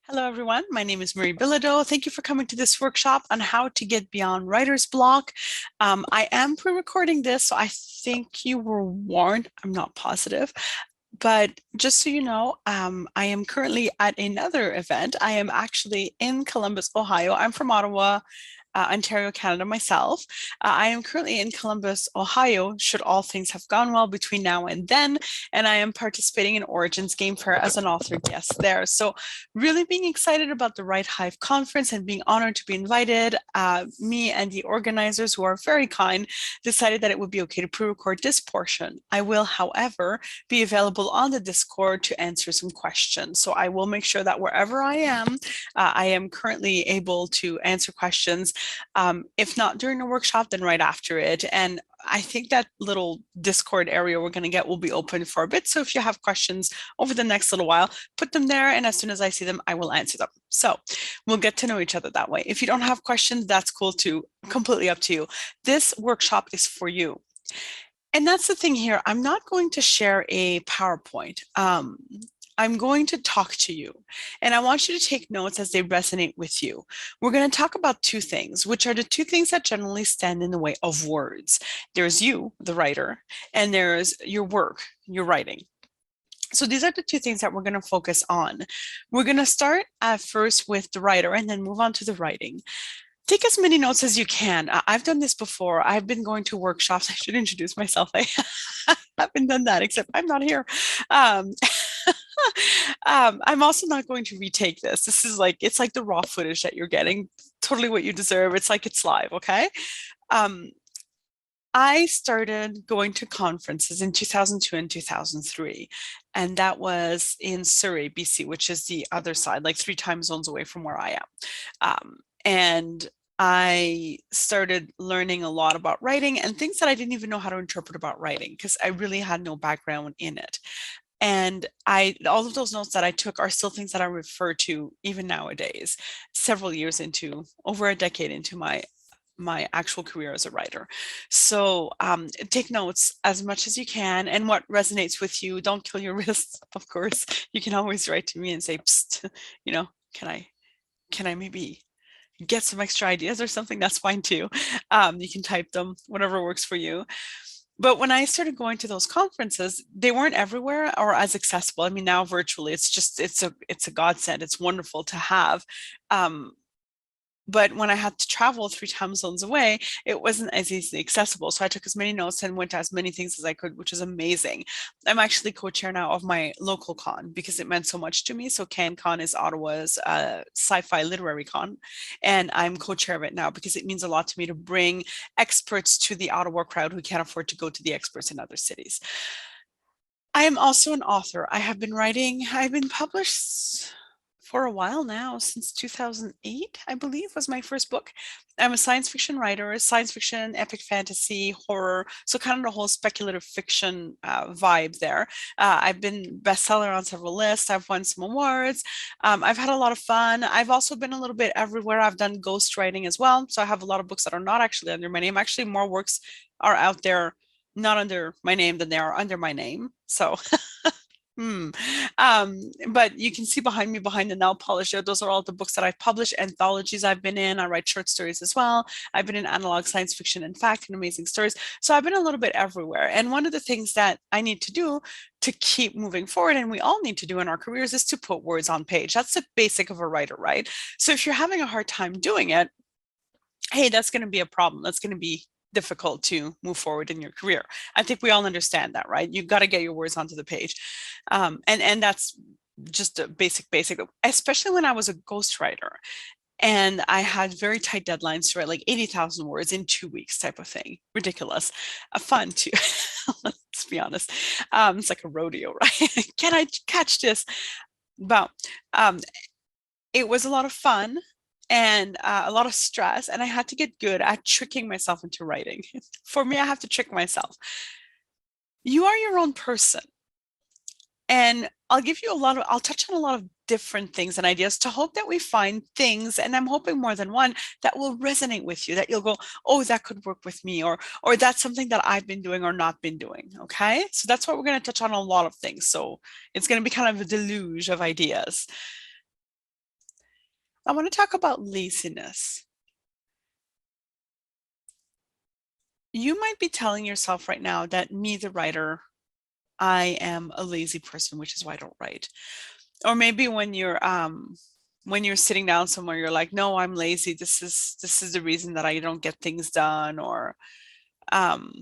Hello, everyone. My name is Marie Bilodeau. Thank you for coming to this workshop on how to get beyond writer's block. I am pre-recording this, so I think you were warned. I'm not positive. But just so you know, I am currently at another event. I am actually in Columbus, Ohio. I'm from Ottawa, Ontario, Canada myself. I am currently in Columbus, Ohio, should all things have gone well between now and then. And I am participating in Origin's Game Fair as an author guest there. So really being excited about the WriteHive conference and being honored to be invited. Me and the organizers, who are very kind, decided that it would be okay to pre-record this portion. I will, however, be available on the Discord to answer some questions. So I will make sure that wherever I am currently able to answer questions. If not during the workshop, then right after it. And I think that little Discord area we're going to get will be open for a bit. So if you have questions over the next little while, put them there. And as soon as I see them, I will answer them. So we'll get to know each other that way. If you don't have questions, that's cool too. Completely up to you. This workshop is for you. And that's the thing here. I'm not going to share a PowerPoint. I'm going to talk to you, and I want you to take notes as they resonate with you. We're going to talk about two things, which are the two things that generally stand in the way of words. There's you, the writer, and there's your work, your writing. So these are the two things that we're going to focus on. We're going to start first with the writer and then move on to the writing. Take as many notes as you can. I've done this before. I've been going to workshops. I should introduce myself. I haven't done that, except I'm not here. Um, I'm also not going to retake this. This is like, it's like the raw footage that you're getting, totally what you deserve. It's like it's live, okay? Um, I started going to conferences in 2002 and 2003, and that was in Surrey, BC, which is the other side, like 3 time zones away from where I am. And I started learning a lot about writing and things that I didn't even know how to interpret about writing because I really had no background in it. And all of those notes that I took are still things that I refer to even nowadays, several years into, over a decade into my actual career as a writer. So take notes as much as you can, and what resonates with you. Don't kill your wrists, of course. You can always write to me and say, Psst, can I maybe get some extra ideas or something? That's fine too. You can type them, whatever works for you. But when I started going to those conferences, they weren't everywhere or as accessible. I mean, now virtually, it's a godsend. It's wonderful to have. But when I had to travel 3 time zones away, it wasn't as easily accessible. So I took as many notes and went to as many things as I could, which is amazing. I'm actually co-chair now of my local con because it meant so much to me. So CanCon is Ottawa's sci-fi literary con, and I'm co-chair of it now because it means a lot to me to bring experts to the Ottawa crowd who can't afford to go to the experts in other cities. I am also an author. I've been published for a while now, since 2008, I believe, was my first book. I'm a science fiction writer, science fiction, epic fantasy, horror, so kind of the whole speculative fiction vibe there. I've been bestseller on several lists. I've won some awards. I've had a lot of fun. I've also been a little bit everywhere. I've done ghostwriting as well. So I have a lot of books that are not actually under my name. Actually, more works are out there not under my name than they are under my name. So Hmm. But you can see behind me, behind the nail polish, those are all the books that I've published, anthologies I've been in. I write short stories as well. I've been in analog science fiction and fact and amazing stories. So I've been a little bit everywhere. And one of the things that I need to do to keep moving forward, and we all need to do in our careers, is to put words on page. That's the basic of a writer, right? So if you're having a hard time doing it, hey, that's going to be a problem. That's going to be difficult to move forward in your career. I think we all understand that, right? You've got to get your words onto the page. And that's just a basic, especially when I was a ghostwriter and I had very tight deadlines to write like 80,000 words in 2 weeks type of thing. Ridiculous. Fun too. Let's be honest. It's like a rodeo, right? Can I catch this? But it was a lot of fun and a lot of stress, and I had to get good at tricking myself into writing. For me, I have to trick myself. You are your own person, and I'll touch on a lot of different things and ideas to hope that we find things, and I'm hoping more than one, that will resonate with you, that you'll go, oh, that could work with me, or that's something that I've been doing or not been doing. Okay, so that's what we're going to touch on, a lot of things. So it's going to be kind of a deluge of ideas. I want to talk about laziness. You might be telling yourself right now that me, the writer, I am a lazy person, which is why I don't write. Or maybe when you're sitting down somewhere, you're like, no, I'm lazy. This is the reason that I don't get things done, or um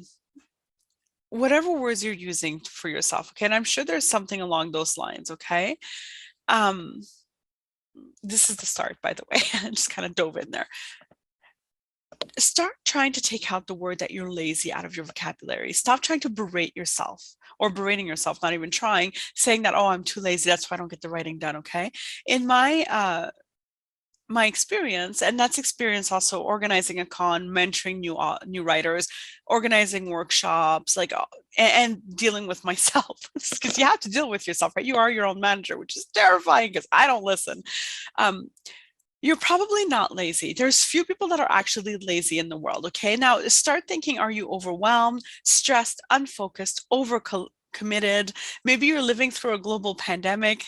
whatever words you're using for yourself. Okay. And I'm sure there's something along those lines. Okay. Um, this is the start, by the way. I just kind of dove in there. Start trying to take out the word that you're lazy out of your vocabulary. Stop trying to berate yourself, or berating yourself, not even trying, saying that, oh, I'm too lazy, that's why I don't get the writing done. Okay. In my experience, and that's experience also organizing a con, mentoring new writers, organizing workshops, like and dealing with myself, because you have to deal with yourself, right? You are your own manager, which is terrifying because I don't listen. Um, you're probably not lazy. There's few people that are actually lazy in the world. Okay. Now start thinking, are you overwhelmed, stressed, unfocused, over committed? Maybe you're living through a global pandemic.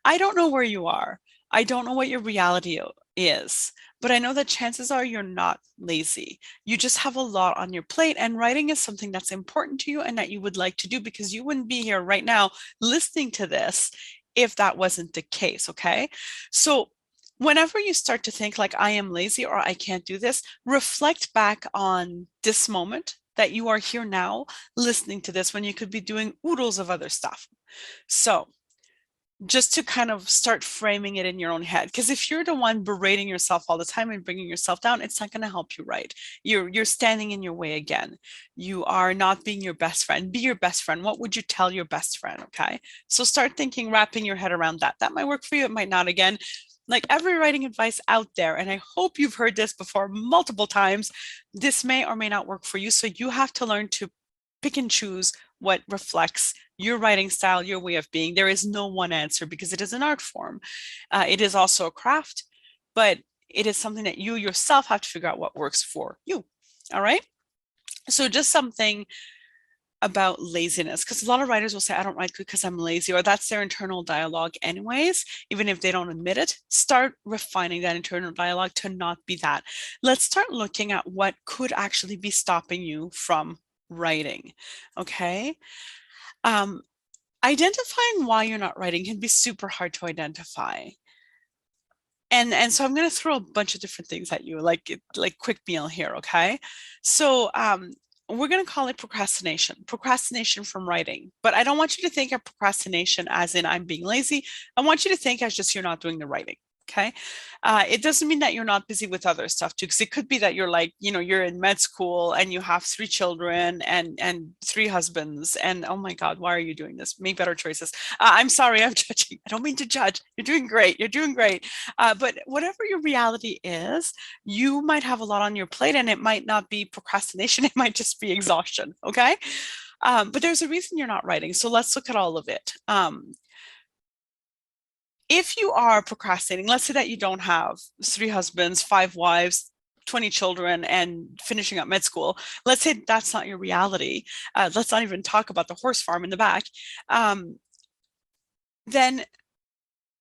I don't know where you are. I don't know what your reality is, but I know that chances are you're not lazy. You just have a lot on your plate, and writing is something that's important to you and that you would like to do, because you wouldn't be here right now listening to this if that wasn't the case. Okay. So whenever you start to think like, I am lazy or I can't do this, reflect back on this moment that you are here now listening to this when you could be doing oodles of other stuff. So just to kind of start framing it in your own head, because if you're the one berating yourself all the time and bringing yourself down, it's not going to help you write. You're standing in your way again. You are not being your best friend. Be your best friend. What would you tell your best friend? Okay. So start thinking, wrapping your head around that. That might work for you. It might not. Again, like every writing advice out there, and I hope you've heard this before multiple times, this may or may not work for you. So you have to learn to pick and choose what reflects your writing style, your way of being. There is no one answer, because it is an art form. It is also a craft, but it is something that you yourself have to figure out what works for you. All right. So just something about laziness, because a lot of writers will say, I don't write because I'm lazy, or that's their internal dialogue anyways, even if they don't admit it. Start refining that internal dialogue to not be that. Let's start looking at what could actually be stopping you from writing. Okay. Identifying why you're not writing can be super hard to identify. And so I'm going to throw a bunch of different things at you, like quick meal here. Okay. So we're going to call it procrastination from writing. But I don't want you to think of procrastination as in I'm being lazy. I want you to think as just you're not doing the writing. Okay. It doesn't mean that you're not busy with other stuff too, because it could be that you're like, you're in med school and you have 3 children and 3 husbands. And oh my God, why are you doing this? Make better choices. I'm sorry, I'm judging. I don't mean to judge. You're doing great. You're doing great. But whatever your reality is, you might have a lot on your plate, and it might not be procrastination. It might just be exhaustion. Okay. But there's a reason you're not writing. So let's look at all of it. If you are procrastinating, let's say that you don't have 3 husbands, 5 wives, 20 children, and finishing up med school. Let's say that's not your reality. Let's not even talk about the horse farm in the back. Then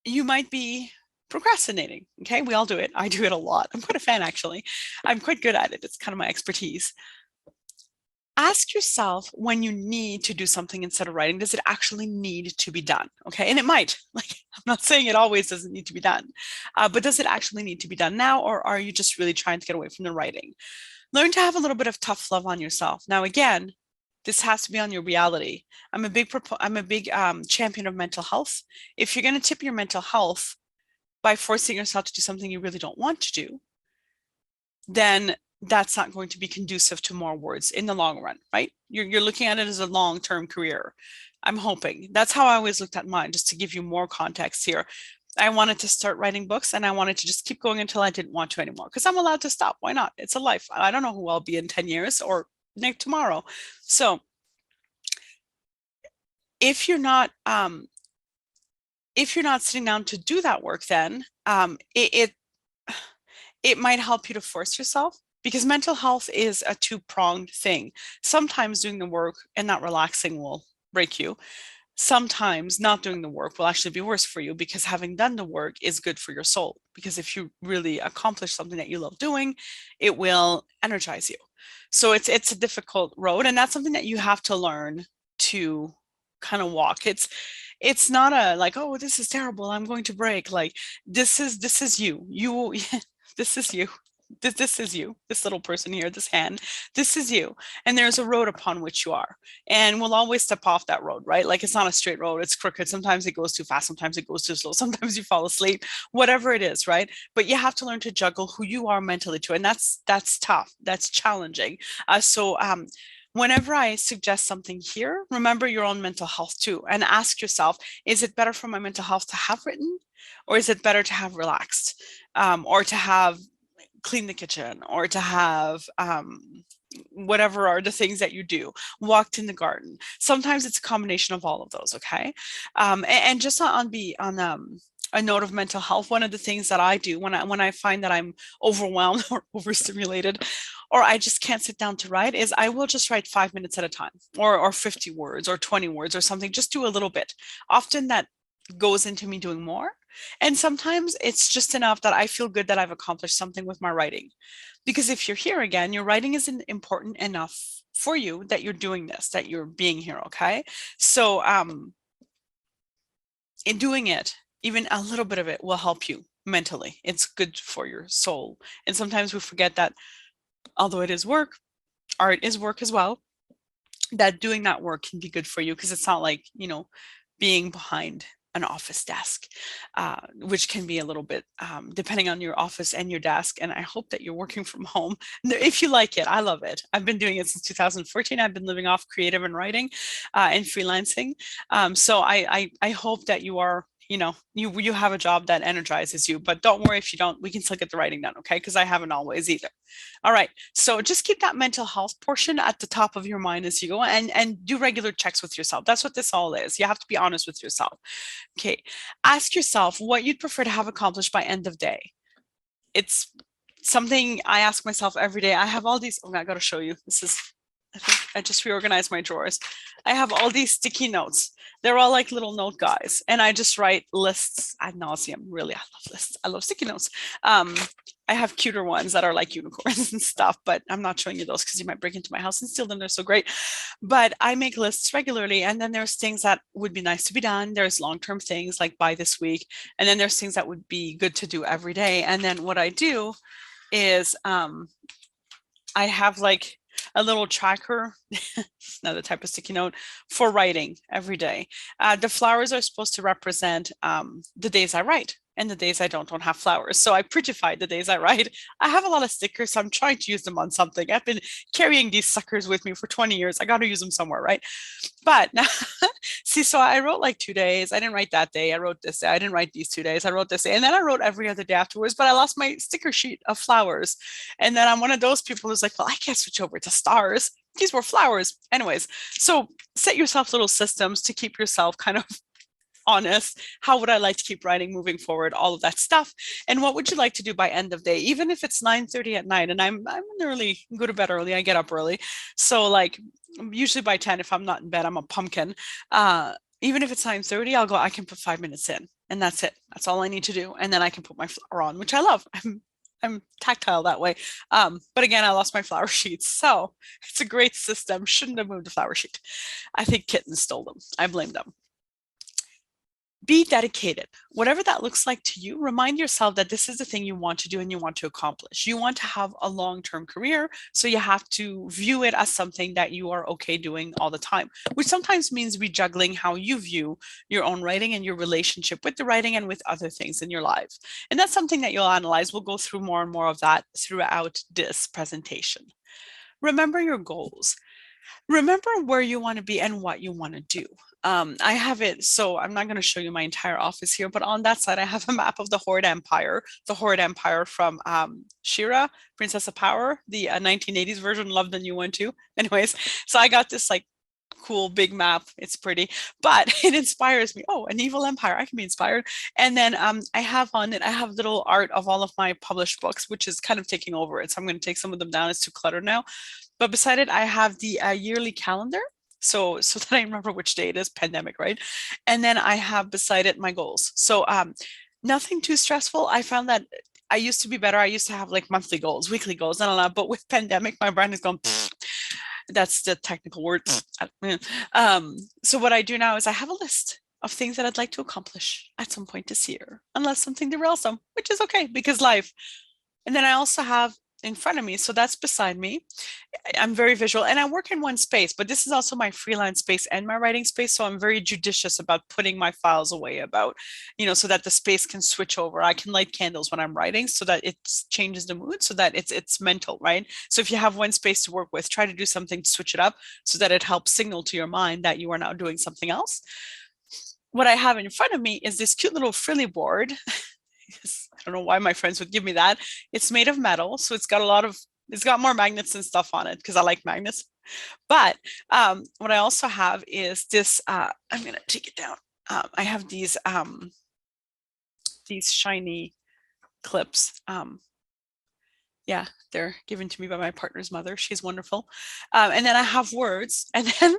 you might be procrastinating. Okay. We all do it. I do it a lot. I'm quite a fan, actually. I'm quite good at it. It's kind of my expertise. Ask yourself, when you need to do something instead of writing, does it actually need to be done? Okay. And it might, like, I'm not saying it always doesn't need to be done, but does it actually need to be done now? Or are you just really trying to get away from the writing? Learn to have a little bit of tough love on yourself. Now, again, this has to be on your reality. I'm a big champion of mental health. If you're going to tip your mental health by forcing yourself to do something you really don't want to do, then that's not going to be conducive to more words in the long run, right? You're looking at it as a long-term career. I'm hoping. That's how I always looked at mine, just to give you more context here. I wanted to start writing books, and I wanted to just keep going until I didn't want to anymore, because I'm allowed to stop. Why not? It's a life. I don't know who I'll be in 10 years or next tomorrow. So if you're not sitting down to do that work, then it might help you to force yourself, because mental health is a two-pronged thing. Sometimes doing the work and not relaxing will break you. sometimes not doing the work will actually be worse for you, because having done the work is good for your soul. Because if you really accomplish something that you love doing, it will energize you. So it's a difficult road, and that's something that you have to learn to kind of walk. It's not a like, oh, this is terrible, I'm going to break. Like, this is you this is you. This is you, this little person here, this hand, this is you. And there's a road upon which you are. And we'll always step off that road, right? Like, it's not a straight road, it's crooked. Sometimes it goes too fast, sometimes it goes too slow, sometimes you fall asleep, whatever it is, right? But you have to learn to juggle who you are mentally too. And that's tough, that's challenging. Whenever I suggest something here, remember your own mental health too, and ask yourself, is it better for my mental health to have written, or is it better to have relaxed, or to have clean the kitchen, or to have whatever are the things that you do, walked in the garden? Sometimes it's a combination of all of those. Okay. And just on a note of mental health, one of the things that I do when I find that I'm overwhelmed or overstimulated, or I just can't sit down to write, is I will just write 5 minutes at a time, or 50 words or 20 words or something. Just do a little bit. Often that goes into me doing more. And sometimes it's just enough that I feel good that I've accomplished something with my writing. Because if you're here again, your writing isn't important enough for you that you're doing this, that you're being here. Okay. So in doing it, even a little bit of it will help you mentally. It's good for your soul. And sometimes we forget that although it is work, art is work as well, that doing that work can be good for you, because it's not like, being behind an office desk, which can be a little bit, depending on your office and your desk. And I hope that you're working from home. If you like it, I love it. I've been doing it since 2014. I've been living off creative and writing and freelancing. So I hope that you are, you have a job that energizes you. But don't worry if you don't, we can still get the writing done, okay? Because I haven't always either. All right. So just keep that mental health portion at the top of your mind as you go, and do regular checks with yourself. That's what this all is. You have to be honest with yourself. Okay. Ask yourself what you'd prefer to have accomplished by end of day. It's something I ask myself every day. I have all these, I got to show you. I think I just reorganized my drawers. I have all these sticky notes. They're all like little note guys. And I just write lists ad nauseum. Really, I love lists. I love sticky notes. I have cuter ones that are like unicorns and stuff, but I'm not showing you those because you might break into my house and steal them. They're so great. But I make lists regularly. And then there's things that would be nice to be done. There's long-term things like by this week. And then there's things that would be good to do every day. And then what I do is I have like a little tracker, another type of sticky note, for writing every day. The flowers are supposed to represent the days I write, and the days I don't have flowers. So I prettified the days I write. I have a lot of stickers, so I'm trying to use them on something. I've been carrying these suckers with me for 20 years. I got to use them somewhere, right? But see, so I wrote like 2 days. I didn't write that day. I wrote this day. I didn't write these 2 days. I wrote this day. And then I wrote every other day afterwards, but I lost my sticker sheet of flowers. And then I'm one of those people who's like, well, I can't switch over to stars. These were flowers. Anyways, so set yourself little systems to keep yourself kind of honest. How would I like to keep writing moving forward? All of that stuff. And what would you like to do by end of day? Even if it's 9:30 at night, and I'm an early, go to bed early, I get up early. So like usually by 10, if I'm not in bed, I'm a pumpkin. Even if it's 9:30, I'll go, I can put 5 minutes in, and that's it. That's all I need to do. And then I can put my flower on, which I love. I'm tactile that way. But again, I lost my flower sheets. So it's a great system. Shouldn't have moved the flower sheet. I think kittens stole them. I blame them. Be dedicated. Whatever that looks like to you, remind yourself that this is the thing you want to do and you want to accomplish. You want to have a long-term career, so you have to view it as something that you are okay doing all the time, which sometimes means rejuggling how you view your own writing and your relationship with the writing and with other things in your life. And that's something that you'll analyze. We'll go through more and more of that throughout this presentation. Remember your goals. Remember where you want to be and what you want to do. I have it, so I'm not going to show you my entire office here, but on that side, I have a map of the Horde Empire from She-Ra, Princess of Power, the 1980s version. Love the new one too. Anyways, so I got this like cool big map. It's pretty, but it inspires me. Oh, an evil empire, I can be inspired. And then I have on it, I have little art of all of my published books, which is kind of taking over it. So I'm going to take some of them down. It's too cluttered now. But beside it, I have the yearly calendar. so that I remember which day it is, pandemic, right? And then I have beside it my goals. So nothing too stressful. I found that I used to be better. I used to have like monthly goals, weekly goals, and all that. But with pandemic, my brain has gone, that's the technical word. So what I do now is I have a list of things that I'd like to accomplish at some point this year, unless something derails them, which is okay because life. And then I also have in front of me, so that's beside me. I'm very visual and I work in one space, but this is also my freelance space and my writing space. So I'm very judicious about putting my files away about, so that the space can switch over. I can light candles when I'm writing so that it changes the mood, so that it's mental, right? So if you have one space to work with, try to do something to switch it up so that it helps signal to your mind that you are now doing something else. What I have in front of me is this cute little frilly board. I don't know why my friends would give me that. It's made of metal, so it's got more magnets and stuff on it because I like magnets. But what I also have is this. I'm gonna take it down. I have these shiny clips. Yeah, they're given to me by my partner's mother. She's wonderful. And then I have words. And then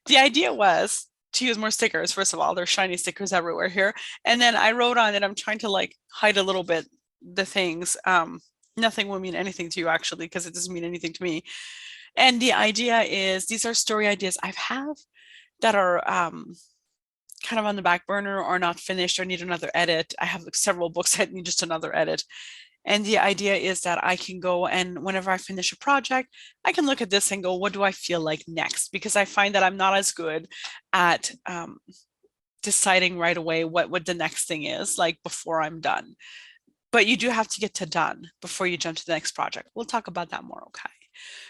the idea was to use more stickers. First of all, there's shiny stickers everywhere here. And then I wrote on it, I'm trying to like hide a little bit the things. Nothing will mean anything to you actually, because it doesn't mean anything to me. And the idea is these are story ideas I've have that are kind of on the back burner or not finished or need another edit. I have like several books that need just another edit. And the idea is that I can go and whenever I finish a project, I can look at this and go, what do I feel like next? Because I find that I'm not as good at deciding right away what the next thing is, like before I'm done. But you do have to get to done before you jump to the next project. We'll talk about that more, okay?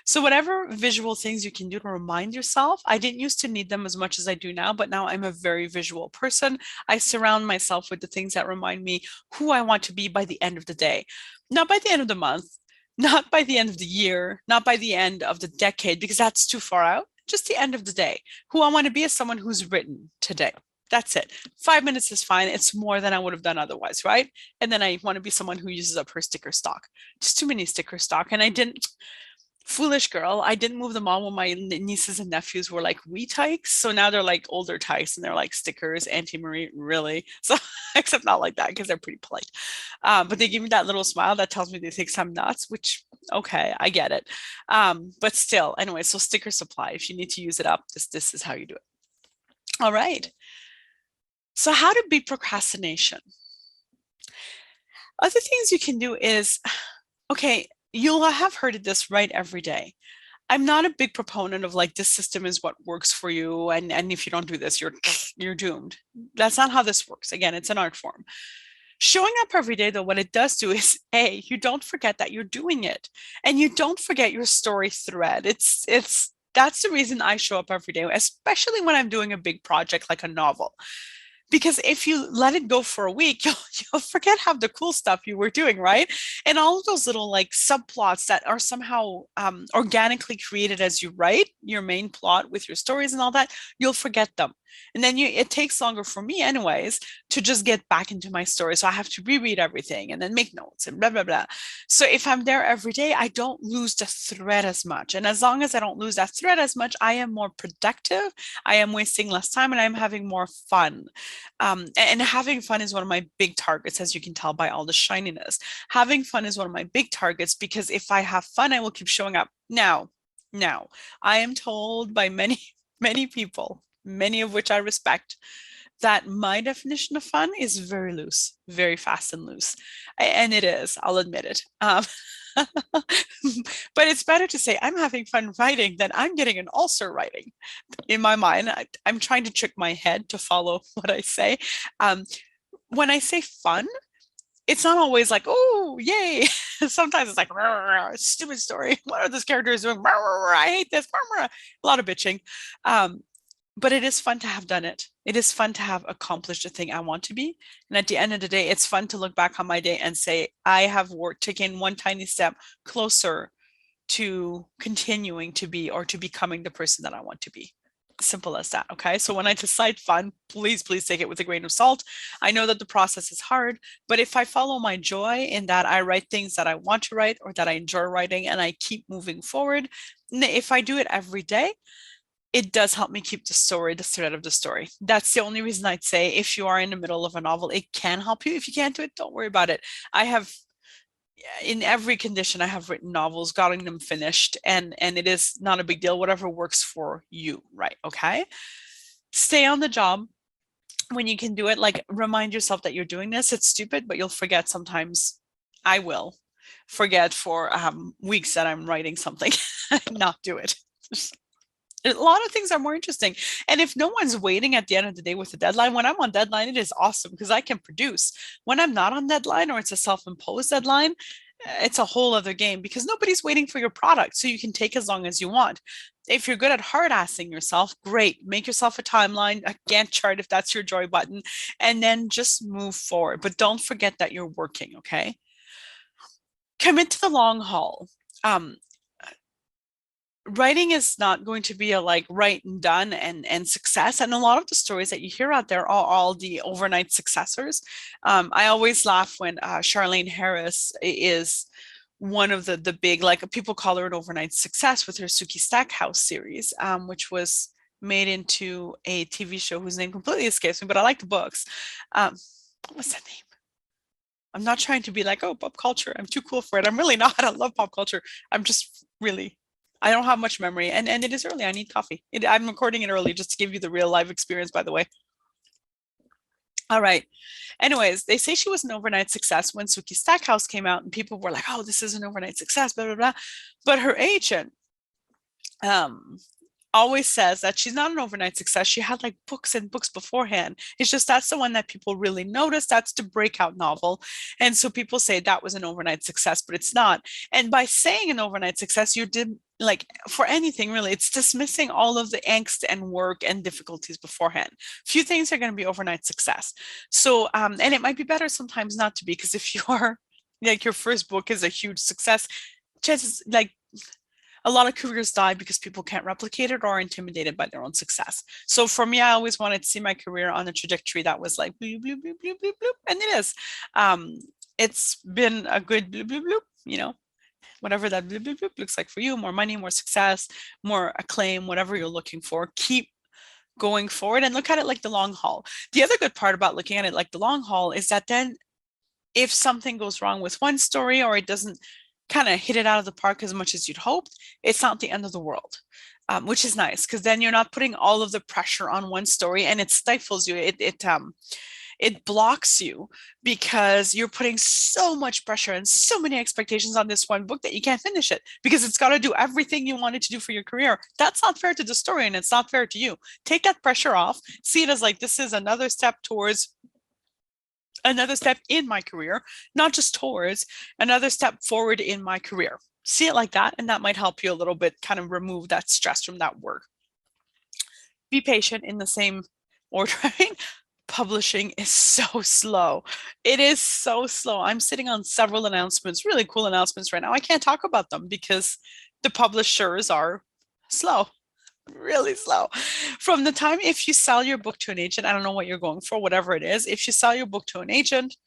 So whatever visual things you can do to remind yourself, I didn't used to need them as much as I do now, but now I'm a very visual person. I surround myself with the things that remind me who I want to be by the end of the day, not by the end of the month, not by the end of the year, not by the end of the decade, because that's too far out, just the end of the day. Who I want to be is someone who's written today. That's it. 5 minutes is fine. It's more than I would have done otherwise, right? And then I want to be someone who uses up her sticker stock. Just too many sticker stock. And I didn't, foolish girl, I didn't move them all when my nieces and nephews were like wee tykes. So now they're like older tykes and they're like stickers, Auntie Marie, really? So, except not like that because they're pretty polite. But they give me that little smile that tells me they think I'm nuts, which, okay, I get it. But still, anyway, so sticker supply, if you need to use it up, this is how you do it. All right. So how to beat procrastination? Other things you can do is, okay, you'll have heard of this, write every day. I'm not a big proponent of like this system is what works for you, and if you don't do this, you're doomed. That's not how this works. Again, it's an art form. Showing up every day, though, what it does do is you don't forget that you're doing it, and you don't forget your story thread. It's that's the reason I show up every day, especially when I'm doing a big project like a novel. Because if you let it go for a week, you'll forget half the cool stuff you were doing, right? And all of those little like subplots that are somehow organically created as you write your main plot with your stories and all that, you'll forget them. And then it takes longer for me anyways to just get back into my story. So I have to reread everything and then make notes and blah, blah, blah. So if I'm there every day, I don't lose the thread as much. And as long as I don't lose that thread as much, I am more productive. I am wasting less time and I'm having more fun. And having fun is one of my big targets, as you can tell by all the shininess. Having fun is one of my big targets because if I have fun, I will keep showing up. Now, I am told by many, many people, many of which I respect, that my definition of fun is very loose, very fast and loose. And it is, I'll admit it. But it's better to say I'm having fun writing than I'm getting an ulcer writing. In my mind, I'm trying to trick my head to follow what I say. When I say fun, it's not always like, oh, yay. Sometimes it's like, stupid story. What are these characters doing? I hate this. A lot of bitching. But it is fun to have done it. It is fun to have accomplished the thing I want to be. And at the end of the day, it's fun to look back on my day and say, I have taken one tiny step closer to continuing to be or to becoming the person that I want to be. Simple as that. Okay. So when I decide fun, please take it with a grain of salt. I know that the process is hard, but if I follow my joy in that I write things that I want to write or that I enjoy writing and I keep moving forward, if I do it every day, it does help me keep the story, the thread of the story. That's the only reason I'd say if you are in the middle of a novel, it can help you. If you can't do it, don't worry about it. I have in every condition I have written novels, gotten them finished, and it is not a big deal. Whatever works for you, right? Okay. Stay on the job when you can do it. Like remind yourself that you're doing this. It's stupid, but you'll forget sometimes. I will forget for weeks that I'm writing something, not do it. A lot of things are more interesting. And if no one's waiting at the end of the day with a deadline, when I'm on deadline, it is awesome because I can produce. When I'm not on deadline or it's a self-imposed deadline, it's a whole other game because nobody's waiting for your product. So you can take as long as you want. If you're good at hard assing yourself, great. Make yourself a timeline, a Gantt chart if that's your joy button, and then just move forward. But don't forget that you're working, okay? Commit to the long haul. Um, Writing is not going to be a like write and done and success. And a lot of the stories that you hear out there are all the overnight successors. I always laugh when Charlene Harris is one of the big, like people call her an overnight success with her Suki Stackhouse series, which was made into a TV show whose name completely escapes me, but I like the books. What was that name? I'm not trying to be like, oh, pop culture. I'm too cool for it. I'm really not. I love pop culture. I'm just really, I don't have much memory. And it is early. I need coffee. I'm recording it early just to give you the real live experience, by the way. All right. Anyways, they say she was an overnight success when Suki Stackhouse came out and people were like, oh, this is an overnight success, blah, blah, blah. But her agent, um, always says that she's not an overnight success. She had like books and books beforehand. It's just that's the one that people really notice. That's the breakout novel. And so people say that was an overnight success, but it's not. And by saying an overnight success, you did like for anything really, it's dismissing all of the angst and work and difficulties beforehand. Few things are going to be overnight success. So, and it might be better sometimes not to be, because if you are like your first book is a huge success, chances like a lot of careers die because people can't replicate it or are intimidated by their own success. So for me, I always wanted to see my career on a trajectory that was like bloop, bloop, bloop, bloop, bloop, bloop, and it is. It's been a good bloop, bloop, bloop, you know, whatever that bloop, bloop, bloop looks like for you, more money, more success, more acclaim, whatever you're looking for. Keep going forward and look at it like the long haul. The other good part about looking at it like the long haul is that then if something goes wrong with one story or it doesn't kind of hit it out of the park as much as you'd hoped, it's not the end of the world, which is nice because then you're not putting all of the pressure on one story and it stifles you. It blocks you because you're putting so much pressure and so many expectations on this one book that you can't finish it because it's got to do everything you wanted to do for your career. That's not fair to the story and it's not fair to you. Take that pressure off. See it as like this is another step towards another step in my career, not just towards another step forward in my career. See it like that, and that might help you a little bit kind of remove that stress from that work. Be patient in the same order. Publishing is so slow. It is so slow. I'm sitting on several announcements, really cool announcements right now. I can't talk about them because the publishers are slow, really slow. From the time if you sell your book to an agent, I don't know what you're going for, whatever it is, if you sell your book to an agent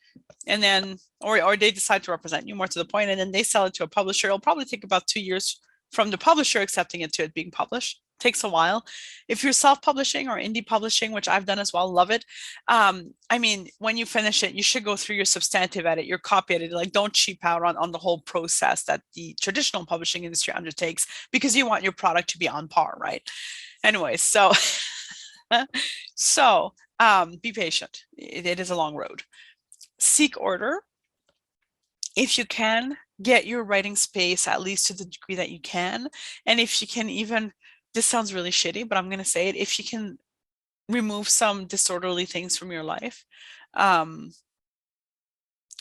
and then or they decide to represent you, more to the point, and then they sell it to a publisher, it'll probably take about 2 years from the publisher accepting it to it being published. Takes a while. If you're self-publishing or indie publishing, which I've done as well, love it. I mean, when you finish it, you should go through your substantive edit, your copy edit. Like, don't cheap out on the whole process that the traditional publishing industry undertakes because you want your product to be on par, right? Anyway, so be patient. It is a long road. Seek order. If you can, get your writing space at least to the degree that you can. And if you can even, this sounds really shitty, but I'm going to say it, if you can remove some disorderly things from your life. I'm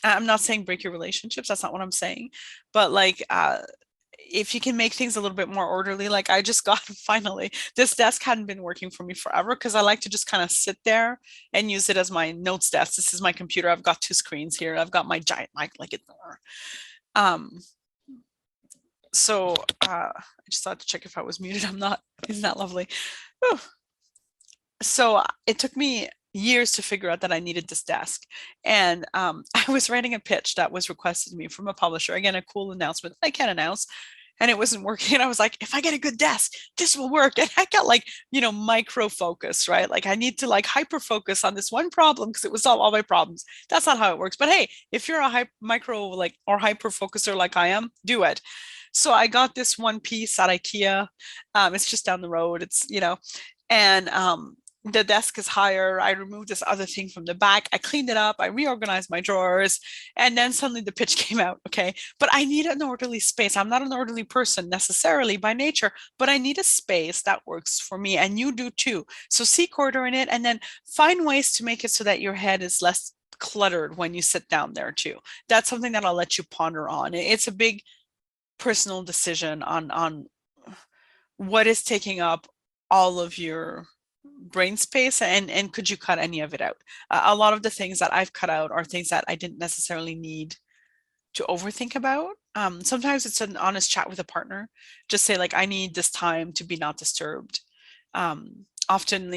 not saying break your relationships. That's not what I'm saying. But like, if you can make things a little bit more orderly, like I just got finally, this desk hadn't been working for me forever because I like to just kind of sit there and use it as my notes desk. This is my computer. I've got 2 screens here. I've got my giant mic like it. So I just thought to check if I was muted. I'm not. Isn't that lovely? Whew. So it took me years to figure out that I needed this desk. And I was writing a pitch that was requested to me from a publisher. Again, a cool announcement I can't announce. and it wasn't working. And I was like, if I get a good desk, this will work. And I got like, micro focus, right? Like I need to like hyper focus on this one problem because it would solve all my problems. That's not how it works. But hey, if you're a micro like or hyper focuser like I am, do it. So I got this one piece at IKEA. It's just down the road. And the desk is higher. I removed this other thing from the back. I cleaned it up. I reorganized my drawers. And then suddenly the pitch came out. Okay. But I need an orderly space. I'm not an orderly person necessarily by nature, but I need a space that works for me. And you do too. So seek order in it and then find ways to make it so that your head is less cluttered when you sit down there too. That's something that I'll let you ponder on. It's a big personal decision on what is taking up all of your brain space and could you cut any of it out. A lot of the things that I've cut out are things that I didn't necessarily need to overthink about. Sometimes it's an honest chat with a partner. Just say like, I need this time to be not disturbed. Often,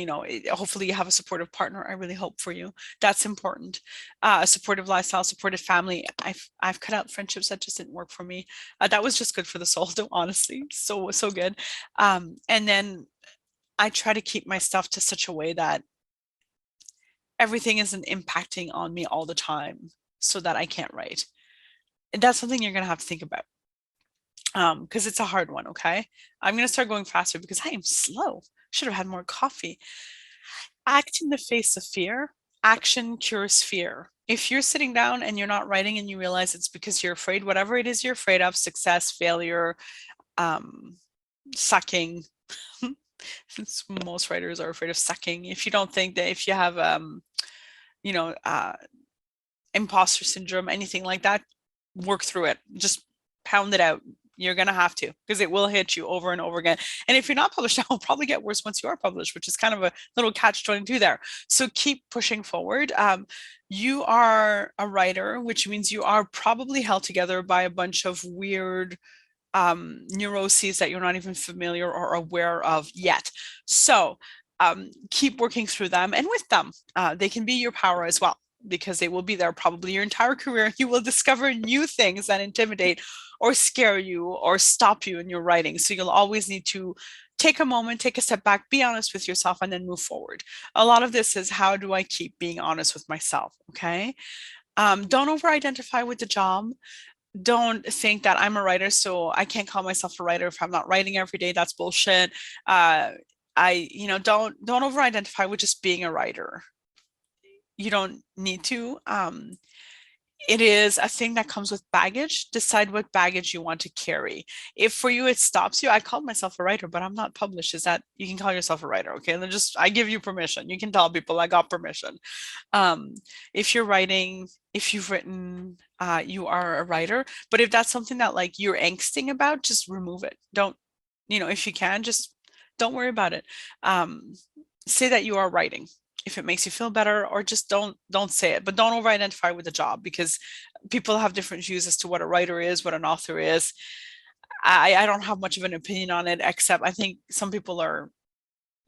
hopefully you have a supportive partner. I really hope for you. That's important. A supportive lifestyle, supportive family. I've cut out friendships that just didn't work for me. That was just good for the soul, though, honestly. So good. And then I try to keep my stuff to such a way that everything isn't impacting on me all the time so that I can't write. And that's something you're going to have to think about because it's a hard one, okay? I'm going to start going faster because I am slow. Should have had more coffee. Act in the face of fear. Action cures fear. If you're sitting down and you're not writing and you realize it's because you're afraid, whatever it is you're afraid of, success, failure, sucking. Most writers are afraid of sucking. If you don't think that if you have, imposter syndrome, anything like that, work through it. Just pound it out. You're going to have to because it will hit you over and over again. And if you're not published, that will probably get worse once you are published, which is kind of a little catch-22 there. So keep pushing forward. You are a writer, which means you are probably held together by a bunch of weird neuroses that you're not even familiar or aware of yet. So keep working through them and with them. They can be your power as well because they will be there probably your entire career. You will discover new things that intimidate or scare you or stop you in your writing. So you'll always need to take a moment, take a step back, be honest with yourself, and then move forward. A lot of this is how do I keep being honest with myself? Okay. Don't over-identify with the job. Don't think that I'm a writer, so I can't call myself a writer if I'm not writing every day. That's bullshit. Don't over-identify with just being a writer. You don't need to. It is a thing that comes with baggage. Decide what baggage you want to carry. If for you it stops you, I called myself a writer, but I'm not published. Is that you can call yourself a writer? Okay, and then I give you permission. You can tell people I got permission. If you're writing, if you've written, you are a writer. But if that's something that like you're angsting about, just remove it. Don't, if you can, just don't worry about it. Say that you are writing if it makes you feel better, or just don't say it, but don't over-identify with the job because people have different views as to what a writer is, what an author is. I don't have much of an opinion on it, except I think some people are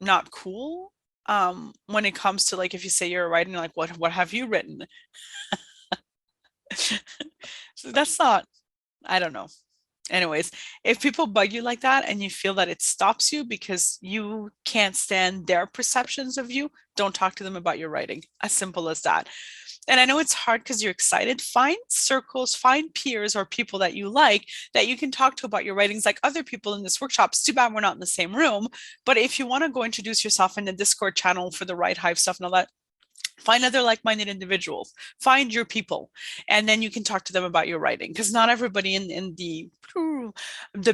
not cool when it comes to like if you say you're a writer, like what have you written? So that's not, I don't know. Anyways, if people bug you like that and you feel that it stops you because you can't stand their perceptions of you, don't talk to them about your writing. As simple as that. And I know it's hard because you're excited. Find circles, find peers or people that you like that you can talk to about your writings, like other people in this workshop. It's too bad we're not in the same room. But if you want to go introduce yourself in the Discord channel for the WriteHive stuff and all that, find other like-minded individuals, find your people, and then you can talk to them about your writing, because not everybody in the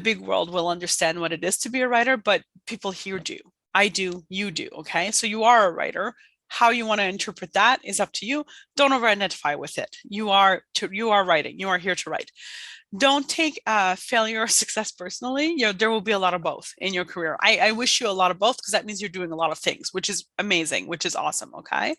big world will understand what it is to be a writer, but people here do. I do, you do. Okay, so you are a writer. How you want to interpret that is up to you. Don't over-identify with it. You are writing. You are here to write. Don't take failure or success personally. There will be a lot of both in your career. I wish you a lot of both because that means you're doing a lot of things, which is amazing, which is awesome. Okay.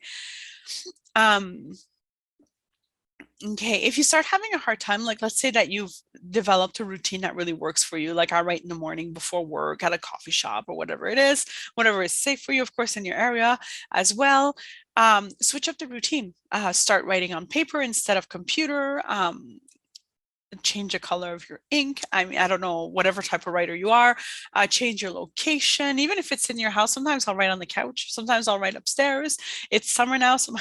Okay, if you start having a hard time, like let's say that you've developed a routine that really works for you, like I write in the morning before work at a coffee shop or whatever it is, whatever is safe for you, of course, in your area as well. Switch up the routine. Start writing on paper instead of computer. change the color of your ink. I mean, I don't know, whatever type of writer you are, change your location, even if it's in your house. Sometimes I'll write on the couch. Sometimes I'll write upstairs. It's summer now, so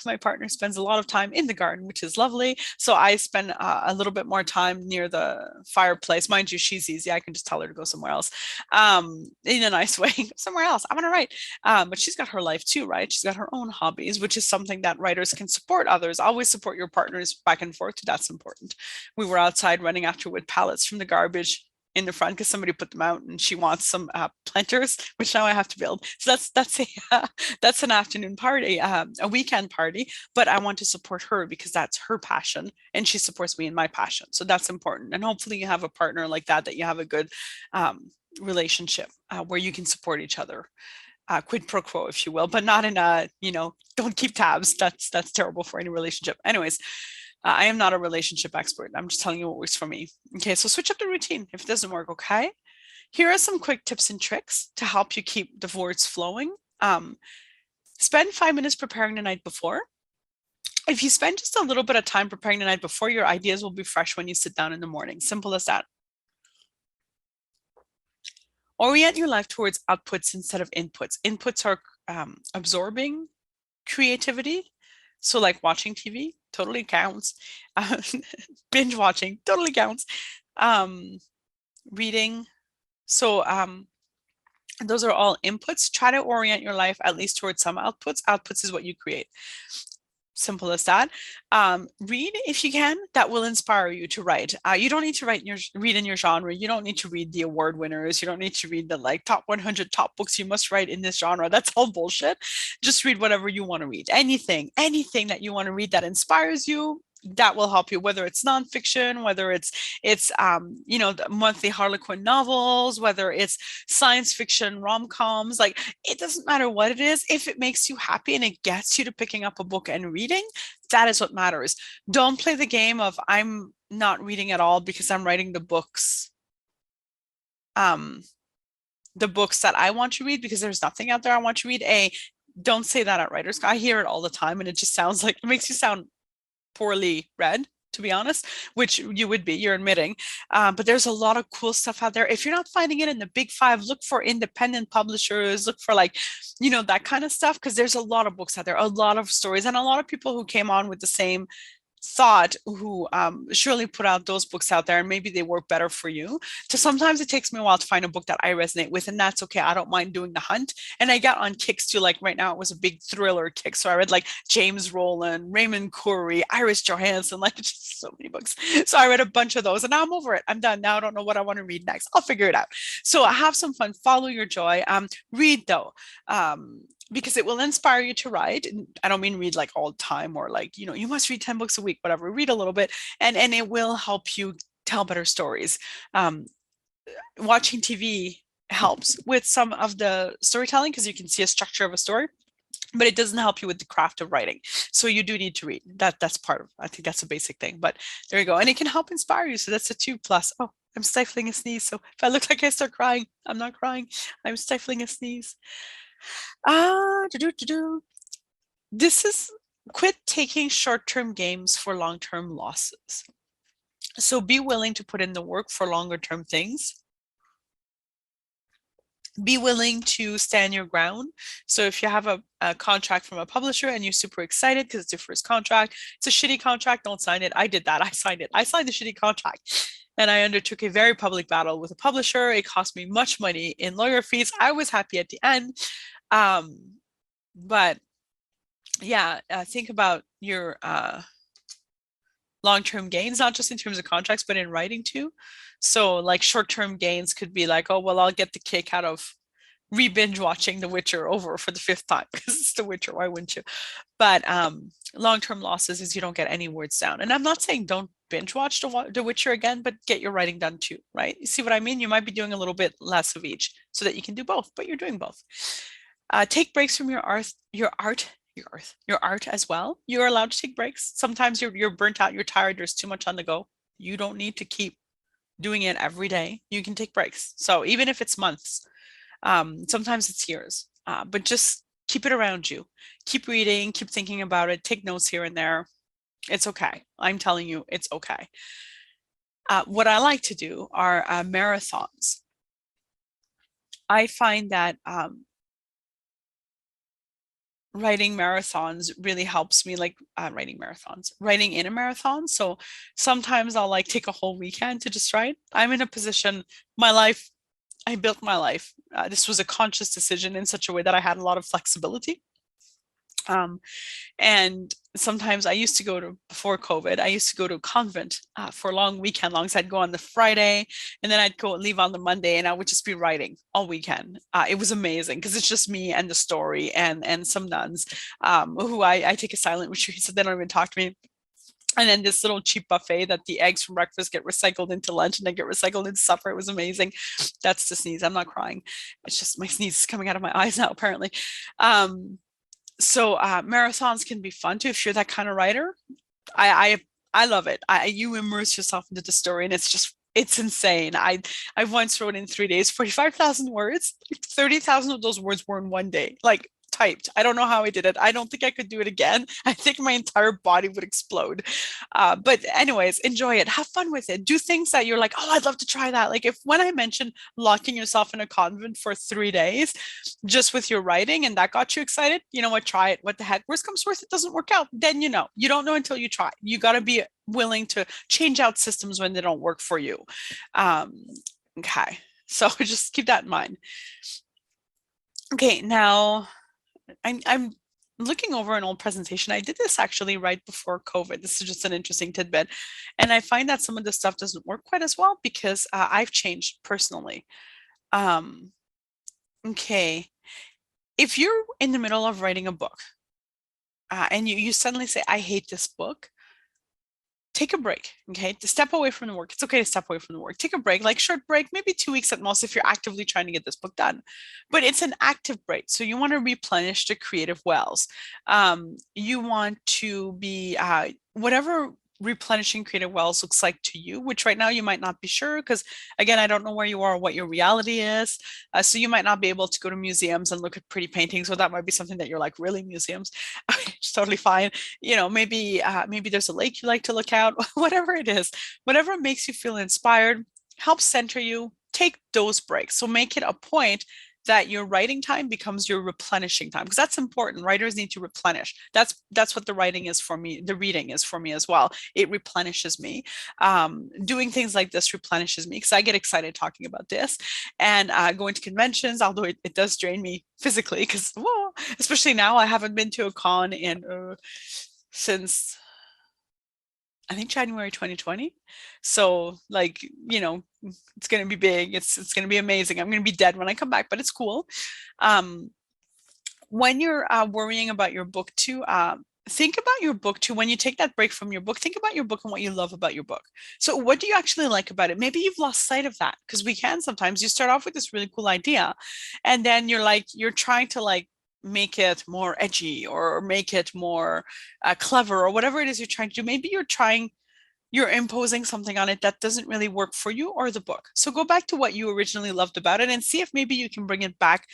my partner spends a lot of time in the garden, which is lovely. So I spend a little bit more time near the fireplace. Mind you, she's easy. I can just tell her to go somewhere else, in a nice way. Somewhere else. I want to write. But she's got her life too, right? She's got her own hobbies, which is something that writers can support others. Always support your partners back and forth. That's important. We were outside running after wood pallets from the garbage in the front because somebody put them out, and she wants some planters, which now I have to build. So that's an afternoon party, a weekend party. But I want to support her because that's her passion, and she supports me in my passion. So that's important. And hopefully you have a partner like that, that you have a good relationship where you can support each other. Quid pro quo, if you will, but not in a, don't keep tabs. That's terrible for any relationship. Anyways, I am not a relationship expert. I'm just telling you what works for me. Okay, so switch up the routine if it doesn't work, okay? Here are some quick tips and tricks to help you keep the words flowing. Spend 5 minutes preparing the night before. If you spend just a little bit of time preparing the night before, your ideas will be fresh when you sit down in the morning. Simple as that. Orient your life towards outputs instead of inputs. Inputs are absorbing creativity. So like watching TV totally counts. Binge watching totally counts. Reading. So those are all inputs. Try to orient your life at least towards some outputs. Outputs is what you create. Simple as that. Read if you can. That will inspire you to write. You don't need to read in your genre. You don't need to read the award winners. You don't need to read the top 100 top books you must write in this genre. That's all bullshit. Just read whatever you want to read. Anything that you want to read that inspires you, that will help you, whether it's nonfiction, whether it's the monthly Harlequin novels, whether it's science fiction rom-coms. Like, it doesn't matter what it is. If it makes you happy and it gets you to picking up a book and reading, that is what matters. Don't play the game of I'm not reading at all because I'm writing the books that I want to read, because there's nothing out there I want to read. Don't say that at writers. I hear it all the time, and it just sounds like, it makes you sound poorly read, to be honest, which you would be, you're admitting. But there's a lot of cool stuff out there. If you're not finding it in the big five, look for independent publishers, look for that kind of stuff, because there's a lot of books out there, a lot of stories, and a lot of people who came on with the same thought who surely put out those books out there, and maybe they work better for you. So sometimes it takes me a while to find a book that I resonate with, and that's okay. I don't mind doing the hunt. And I got on kicks too. Like right now it was a big thriller kick, so I read like James Rowland, Raymond Corey, Iris Johansson, like just so many books. So I read a bunch of those, and now I'm over it. I'm done. Now I don't know what I want to read next. I'll figure it out. So have some fun, follow your joy. Read though, because it will inspire you to write. And I don't mean read like all the time, or you must read 10 books a week, whatever. Read a little bit, and it will help you tell better stories. Watching TV helps with some of the storytelling because you can see a structure of a story, but it doesn't help you with the craft of writing. So you do need to read. That's part of, I think that's a basic thing, but there you go. And it can help inspire you. So that's a 2+. Oh, I'm stifling a sneeze. So if I look like I start crying, I'm not crying. I'm stifling a sneeze. This is quit taking short-term gains for long-term losses. So be willing to put in the work for longer-term things. Be willing to stand your ground. So if you have a contract from a publisher and you're super excited because it's your first contract, it's a shitty contract, don't sign it. I did that. I signed it. I signed the shitty contract. And I undertook a very public battle with a publisher. It cost me much money in lawyer fees. I was happy at the end. But yeah, think about your long-term gains, not just in terms of contracts, but in writing too. So like short-term gains could be like, oh, well, I'll get the kick out of re-binge watching The Witcher over for the 5th time because it's The Witcher, why wouldn't you? But long-term losses is you don't get any words down. And I'm not saying don't binge watch The Witcher again, but get your writing done too, right? You see what I mean? You might be doing a little bit less of each so that you can do both, but you're doing both. Take breaks from your art as well. You're allowed to take breaks. Sometimes you're burnt out, you're tired, there's too much on the go. You don't need to keep doing it every day. You can take breaks. So even if it's months, sometimes it's years, but just keep it around you. Keep reading, keep thinking about it, take notes here and there. It's okay. I'm telling you, it's okay. What I like to do are marathons. I find that writing marathons really helps me, like writing in a marathon. So sometimes I'll like take a whole weekend to just write. I'm in a position, my life, I built my life. This was a conscious decision in such a way that I had a lot of flexibility. Um, And sometimes I used to go to, before COVID, I used to go to a convent for long weekend longs. I'd go on the Friday and then I'd go and leave on the Monday and I would just be writing all weekend. It was amazing because it's just me and the story and some nuns who I take a silent retreat, so they don't even talk to me. And then this little cheap buffet that the eggs from breakfast get recycled into lunch and then get recycled into supper. It was amazing. That's the sneeze. I'm not crying. It's just my sneeze is coming out of my eyes now, apparently. Um, so marathons can be fun too if you're that kind of writer. I love it. You immerse yourself into the story and it's insane. I once wrote in 3 days 45,000 words. 30,000 of those words were in one day, like typed. I don't know how I did it. I don't think I could do it again. I think my entire body would explode. But anyways, enjoy it. Have fun with it. Do things that you're like, oh, I'd love to try that. Like if when I mentioned locking yourself in a convent for 3 days, just with your writing, and that got you excited, you know what? Try it. What the heck? Worst comes worst, it doesn't work out. Then you don't know until you try. You got to be willing to change out systems when they don't work for you. Um, okay. So just keep that in mind. Okay, now I'm looking over an old presentation. I did this actually right before COVID. This is just an interesting tidbit. And I find that some of this stuff doesn't work quite as well because I've changed personally. Um, okay. If you're in the middle of writing a book and you suddenly say, I hate this book, take a break, okay? To step away from the work. It's okay to step away from the work. Take a break, like short break, maybe 2 weeks at most if you're actively trying to get this book done. But it's an active break. So you want to replenish the creative wells. You want to be, whatever replenishing creative wells looks like to you, which right now you might not be sure because again, I don't know where you are, what your reality is. So you might not be able to go to museums and look at pretty paintings. So that might be something that you're like, really, museums? It's totally fine. Maybe there's a lake you like to look at. Whatever it is, whatever makes you feel inspired, help center you, take those breaks. So make it a point that your writing time becomes your replenishing time because that's important. Writers need to replenish. That's what the writing is for me. The reading is for me as well. It replenishes me. Doing things like this replenishes me because I get excited talking about this and going to conventions, although it does drain me physically because especially now I haven't been to a con in since I think January 2020. So like, it's going to be big. It's going to be amazing. I'm going to be dead when I come back, but it's cool. Um, when you're worrying about your book too, think about your book too. When you take that break from your book, think about your book and what you love about your book. So what do you actually like about it? Maybe you've lost sight of that because we can sometimes you start off with this really cool idea and then you're trying to like make it more edgy or make it more clever or whatever it is you're trying to do. Maybe you're imposing something on it that doesn't really work for you or the book. So go back to what you originally loved about it and see if maybe you can bring it back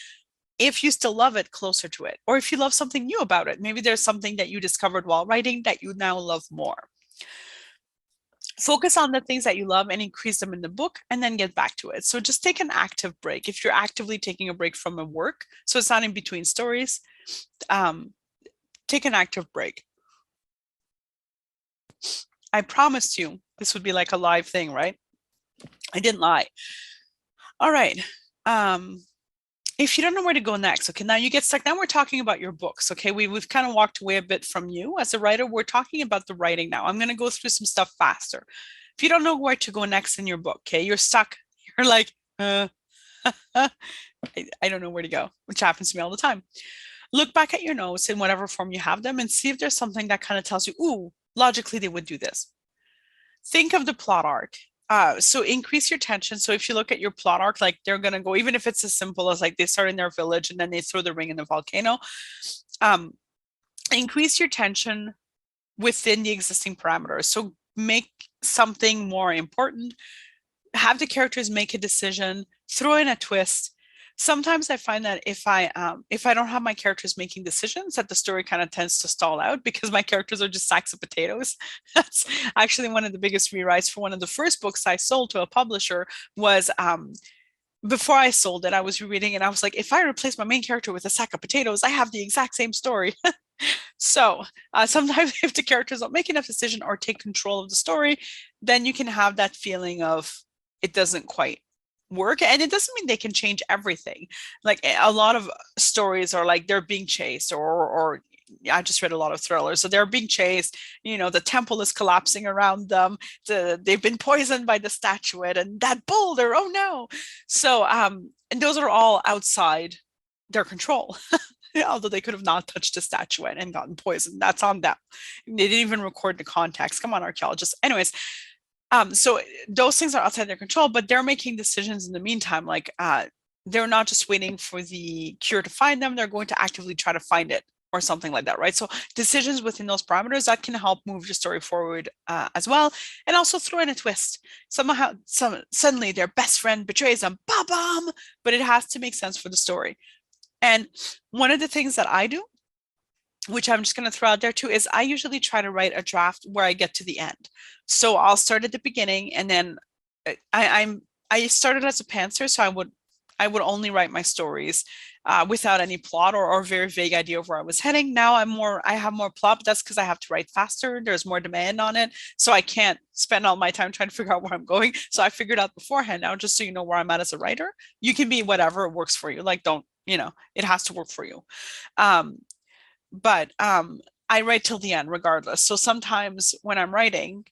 if you still love it closer to it, or if you love something new about it. Maybe there's something that you discovered while writing that you now love more. Focus on the things that you love and increase them in the book and then get back to it. So just take an active break. If you're actively taking a break from a work, so it's not in between stories, take an active break. I promised you this would be like a live thing, right? I didn't lie. All right. If you don't know where to go next, okay, now you get stuck. Now we're talking about your books, okay? We've kind of walked away a bit from you as a writer. We're talking about the writing now. I'm going to go through some stuff faster. If you don't know where to go next in your book, okay, you're stuck. You're like, I don't know where to go, which happens to me all the time. Look back at your notes in whatever form you have them and see if there's something that kind of tells you, ooh, logically they would do this. Think of the plot arc. So increase your tension. So if you look at your plot arc, like they're gonna go, even if it's as simple as like they start in their village and then they throw the ring in the volcano, increase your tension within the existing parameters. So make something more important, have the characters make a decision, throw in a twist, Sometimes I find that if I don't have my characters making decisions, that the story kind of tends to stall out because my characters are just sacks of potatoes. That's actually one of the biggest rewrites for one of the first books I sold to a publisher was before I sold it, I was rereading and I was like, if I replace my main character with a sack of potatoes, I have the exact same story. So sometimes if the characters don't make enough decision or take control of the story, then you can have that feeling of it doesn't quite work. And it doesn't mean they can change everything. Like a lot of stories are like they're being chased or I just read a lot of thrillers. So they're being chased, the temple is collapsing around them. They've been poisoned by the statuette and that boulder. Oh no. So and those are all outside their control. Although they could have not touched the statuette and gotten poisoned. That's on them. They didn't even record the context. Come on, archaeologists. Anyways, so those things are outside their control, but they're making decisions in the meantime. Like they're not just waiting for the cure to find them, they're going to actively try to find it or something like that, right? So decisions within those parameters that can help move your story forward as well, and also throw in a twist. Somehow, suddenly their best friend betrays them, ba-bam, but it has to make sense for the story. And one of the things that I do, which I'm just going to throw out there too, is I usually try to write a draft where I get to the end. So I'll start at the beginning, and then I started as a pantser, so I would only write my stories without any plot or very vague idea of where I was heading. Now I have more plot, but that's because I have to write faster. There's more demand on it. So I can't spend all my time trying to figure out where I'm going. So I figured out beforehand now, just so you know where I'm at as a writer. You can be whatever works for you. Like, don't, it has to work for you. But I write till the end regardless. So sometimes when I'm writing,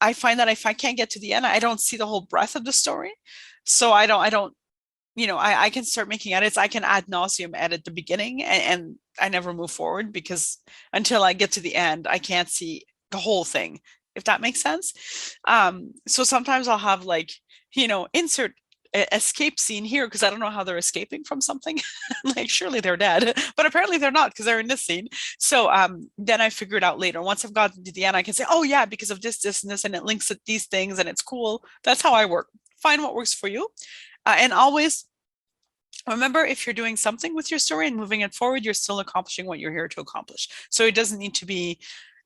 I find that if I can't get to the end, I don't see the whole breadth of the story. So I don't, I can start making edits. I can ad nauseum edit the beginning and I never move forward because until I get to the end, I can't see the whole thing, if that makes sense. So sometimes I'll have like, insert escape scene here because I don't know how they're escaping from something. Like surely they're dead, but apparently they're not because they're in this scene. So then I figure it out later. Once I've gotten to the end, I can say, oh yeah, because of this and this, and it links at these things and it's cool. That's how I work. Find what works for you. And always remember, if you're doing something with your story and moving it forward, you're still accomplishing what you're here to accomplish. So it doesn't need to be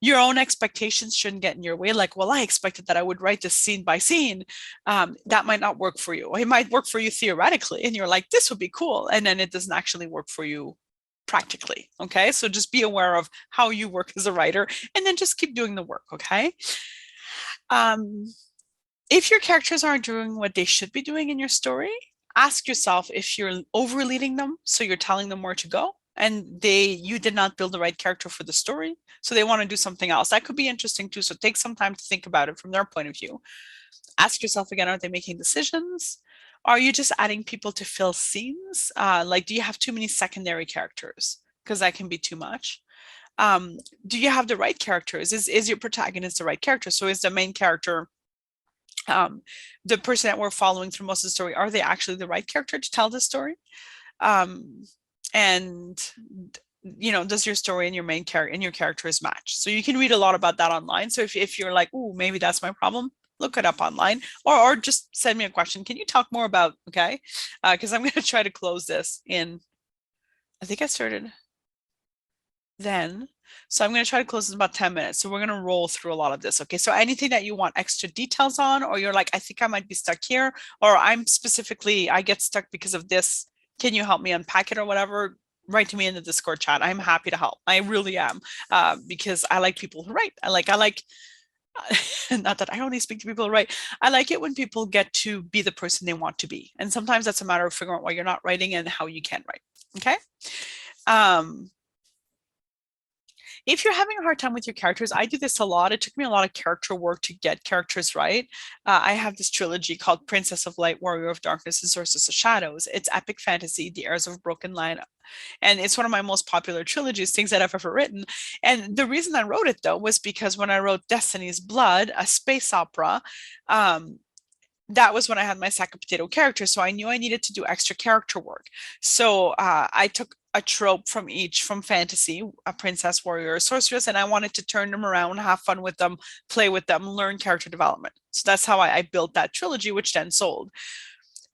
your own expectations shouldn't get in your way. Like, well, I expected that I would write this scene by scene. That might not work for you. It might work for you theoretically, and you're like, this would be cool. And then it doesn't actually work for you practically. Okay. So just be aware of how you work as a writer and then just keep doing the work. Okay. If your characters aren't doing what they should be doing in your story, ask yourself if you're overleading them, so you're telling them where to go, and you did not build the right character for the story, so they want to do something else. That could be interesting too. So take some time to think about it from their point of view. Ask yourself again, are they making decisions? Are you just adding people to fill scenes? Like, do you have too many secondary characters? Because that can be too much. Do you have the right characters? Is your protagonist the right character? So is the main character the person that we're following through most of the story, are they actually the right character to tell the story? And does your story and your main character and your characters match? So you can read a lot about that online. So if you're like, oh, maybe that's my problem, look it up online, or just send me a question. Can you talk more about, okay? Because I'm going to try to close this in, I think I started then. So I'm going to try to close in about 10 minutes. So we're going to roll through a lot of this. Okay. So anything that you want extra details on, or you're like, I think I might be stuck here, or I get stuck because of this. Can you help me unpack it or whatever? Write to me in the Discord chat. I'm happy to help. I really am. Because I like people who write. I like, not that I only speak to people who write. I like it when people get to be the person they want to be. And sometimes that's a matter of figuring out why you're not writing and how you can write. Okay. If you're having a hard time with your characters, I do this a lot. It took me a lot of character work to get characters right. I have this trilogy called Princess of Light, Warrior of Darkness, and Sorceress of Shadows. It's epic fantasy, the heirs of broken line. And it's one of my most popular trilogies, things that I've ever written. And the reason I wrote it, though, was because when I wrote Destiny's Blood, a space opera, that was when I had my sack of potato character. So I knew I needed to do extra character work. So I took a trope from fantasy, a princess, warrior, sorceress, and I wanted to turn them around, have fun with them, play with them, learn character development. So that's how I built that trilogy, which then sold.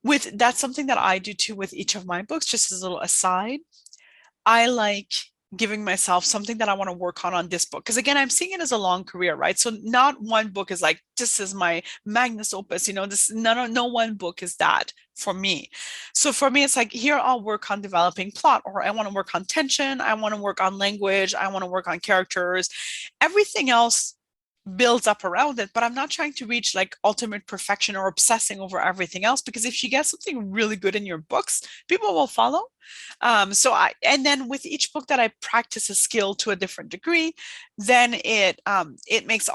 That's something that I do too with each of my books, just as a little aside. I like giving myself something that I want to work on this book. Because again, I'm seeing it as a long career, right? So not one book is like, this is my magnus opus, this no one book is that for me. So for me, it's like, here I'll work on developing plot, or I want to work on tension, I want to work on language, I want to work on characters. Everything else builds up around it, but I'm not trying to reach like ultimate perfection or obsessing over everything else, because if you get something really good in your books, people will follow. And then with each book that I practice a skill to a different degree, then it makes